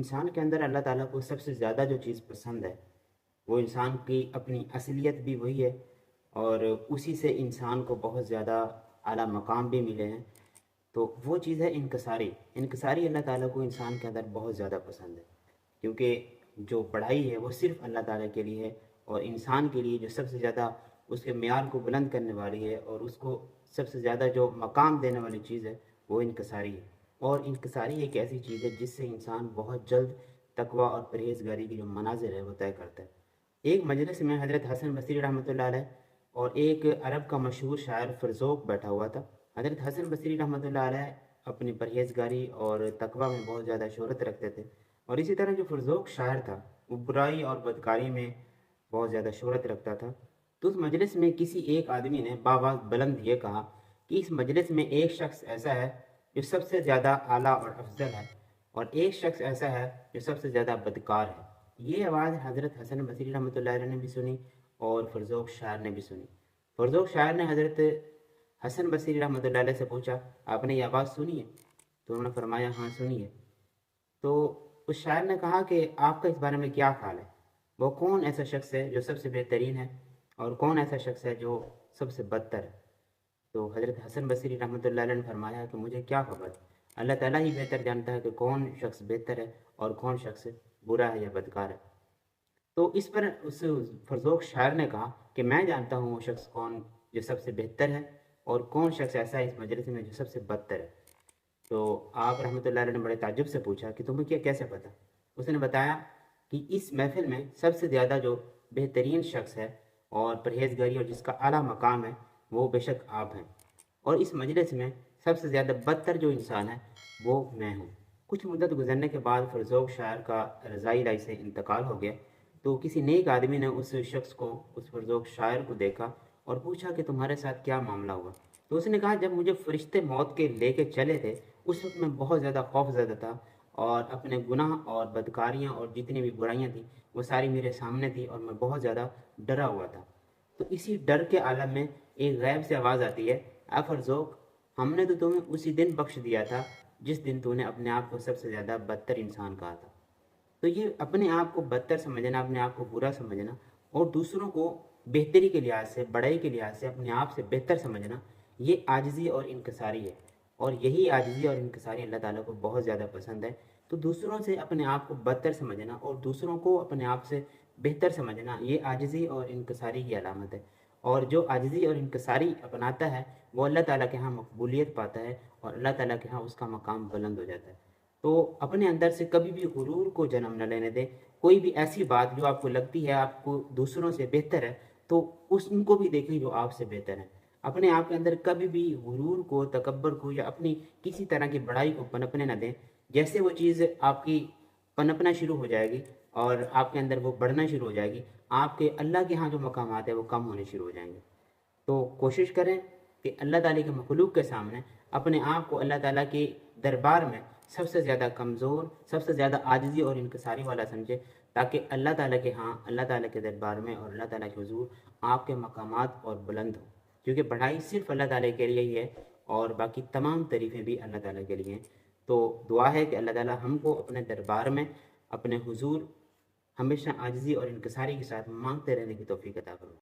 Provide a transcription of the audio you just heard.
انسان کے اندر اللہ تعالیٰ کو سب سے زیادہ جو چیز پسند ہے وہ انسان کی اپنی اصلیت بھی وہی ہے، اور اسی سے انسان کو بہت زیادہ اعلیٰ مقام بھی ملے ہیں۔ تو وہ چیز ہے انکساری۔ انکساری اللہ تعالیٰ کو انسان کے اندر بہت زیادہ پسند ہے، کیونکہ جو پڑھائی ہے وہ صرف اللہ تعالیٰ کے لیے ہے، اور انسان کے لیے جو سب سے زیادہ اس کے معیار کو بلند کرنے والی ہے اور اس کو سب سے زیادہ جو مقام دینے والی چیز ہے وہ انکساری ہے۔ اور انکساری ایک ایسی چیز ہے جس سے انسان بہت جلد تقوی اور پرہیزگاری کی جو منازل ہے وہ طے کرتا ہے۔ ایک مجلس میں حضرت حسن بصری رحمۃ اللہ علیہ اور ایک عرب کا مشہور شاعر فرزوق بیٹھا ہوا تھا۔ حضرت حسن بصری رحمۃ اللہ علیہ اپنی پرہیزگاری اور تقوی میں بہت زیادہ شہرت رکھتے تھے، اور اسی طرح جو فرزوق شاعر تھا وہ برائی اور بدکاری میں بہت زیادہ شہرت رکھتا تھا۔ تو اس مجلس میں کسی ایک آدمی نے بآواز بلند یہ کہا کہ اس مجلس میں ایک شخص ایسا ہے جو سب سے زیادہ اعلیٰ اور افضل ہے، اور ایک شخص ایسا ہے جو سب سے زیادہ بدکار ہے۔ یہ آواز حضرت حسن بصری رحمۃ اللہ علیہ نے بھی سنی اور فرزوق شاعر نے بھی سنی۔ فرزوق شاعر نے حضرت حسن بصری رحمۃ اللہ علیہ سے پوچھا، آپ نے یہ آواز سنی ہے؟ تو انہوں نے فرمایا ہاں سنی ہے۔ تو اس شاعر نے کہا کہ آپ کا اس بارے میں کیا خیال ہے؟ وہ کون ایسا شخص ہے جو سب سے بہترین ہے، اور کون ایسا شخص ہے جو سب سے بدتر ہے؟ تو حضرت حسن بصری رحمۃ اللہ علیہ نے فرمایا کہ مجھے کیا خبر، اللہ تعالیٰ ہی بہتر جانتا ہے کہ کون شخص بہتر ہے اور کون شخص برا ہے یا بدکار ہے۔ تو اس پر اس فرزوق شاعر نے کہا کہ میں جانتا ہوں وہ شخص کون جو سب سے بہتر ہے، اور کون شخص ایسا ہے اس مجلس میں جو سب سے بدتر ہے۔ تو آپ رحمۃ اللہ علیہ نے بڑے تعجب سے پوچھا کہ تمہیں کیا کیسے پتہ؟ اس نے بتایا کہ اس محفل میں سب سے زیادہ جو بہترین شخص ہے اور پرہیزگاری اور جس کا اعلیٰ مقام ہے وہ بے شک آپ ہیں، اور اس مجلس میں سب سے زیادہ بدتر جو انسان ہے وہ میں ہوں۔ کچھ مدت گزرنے کے بعد فرزوق شاعر کا رضائی الہی سے انتقال ہو گیا، تو کسی نیک آدمی نے اس شخص کو، اس فرزوق شاعر کو دیکھا اور پوچھا کہ تمہارے ساتھ کیا معاملہ ہوا؟ تو اس نے کہا جب مجھے فرشتے موت کے لے کے چلے تھے اس وقت میں بہت زیادہ خوف زدہ تھا، اور اپنے گناہ اور بدکاریاں اور جتنی بھی برائیاں تھیں وہ ساری میرے سامنے تھی، اور میں بہت زیادہ ڈرا ہوا تھا۔ تو اسی ڈر کے عالم میں ایک غیب سے آواز آتی ہے، اے فرزوق، ہم نے تو تمہیں اسی دن بخش دیا تھا جس دن تو نے اپنے آپ کو سب سے زیادہ بدتر انسان کہا تھا۔ تو یہ اپنے آپ کو بدتر سمجھنا، اپنے آپ کو برا سمجھنا، اور دوسروں کو بہتری کے لحاظ سے، بڑائی کے لحاظ سے اپنے آپ سے بہتر سمجھنا، یہ عاجزی اور انکساری ہے، اور یہی عاجزی اور انکساری اللہ تعالیٰ کو بہت زیادہ پسند ہے۔ تو دوسروں سے اپنے آپ کو بدتر سمجھنا اور دوسروں کو اپنے آپ سے بہتر سمجھنا یہ عاجزی اور انکساری کی علامت ہے، اور جو عاجزی اور انکساری اپناتا ہے وہ اللہ تعالیٰ کے ہاں مقبولیت پاتا ہے، اور اللہ تعالیٰ کے ہاں اس کا مقام بلند ہو جاتا ہے۔ تو اپنے اندر سے کبھی بھی غرور کو جنم نہ لینے دیں۔ کوئی بھی ایسی بات جو آپ کو لگتی ہے آپ کو دوسروں سے بہتر ہے، تو ان کو بھی دیکھیں جو آپ سے بہتر ہے۔ اپنے آپ کے اندر کبھی بھی غرور کو، تکبر کو، یا اپنی کسی طرح کی بڑائی کو پنپنے نہ دیں۔ جیسے وہ چیز آپ کی پنپنا شروع ہو جائے گی اور آپ کے اندر وہ بڑھنا شروع ہو جائے گی، آپ کے اللہ کے ہاں جو مقامات ہیں وہ کم ہونے شروع ہو جائیں گے۔ تو کوشش کریں کہ اللہ تعالیٰ کے مخلوق کے سامنے اپنے آپ کو اللہ تعالیٰ کے دربار میں سب سے زیادہ کمزور، سب سے زیادہ عاجزی اور انکساری والا سمجھے، تاکہ اللہ تعالیٰ کے ہاں، اللہ تعالیٰ کے دربار میں اور اللہ تعالیٰ کے حضور آپ کے مقامات اور بلند ہوں۔ کیونکہ بڑھائی صرف اللہ تعالیٰ کے لیے ہی ہے، اور باقی تمام تعریفیں بھی اللہ تعالیٰ کے لیے ہیں۔ تو دعا ہے کہ اللہ تعالیٰ ہم کو اپنے دربار میں، اپنے حضور ہمیشہ عاجزی اور انکساری کے ساتھ مانگتے رہنے کی توفیق عطا فرمائے۔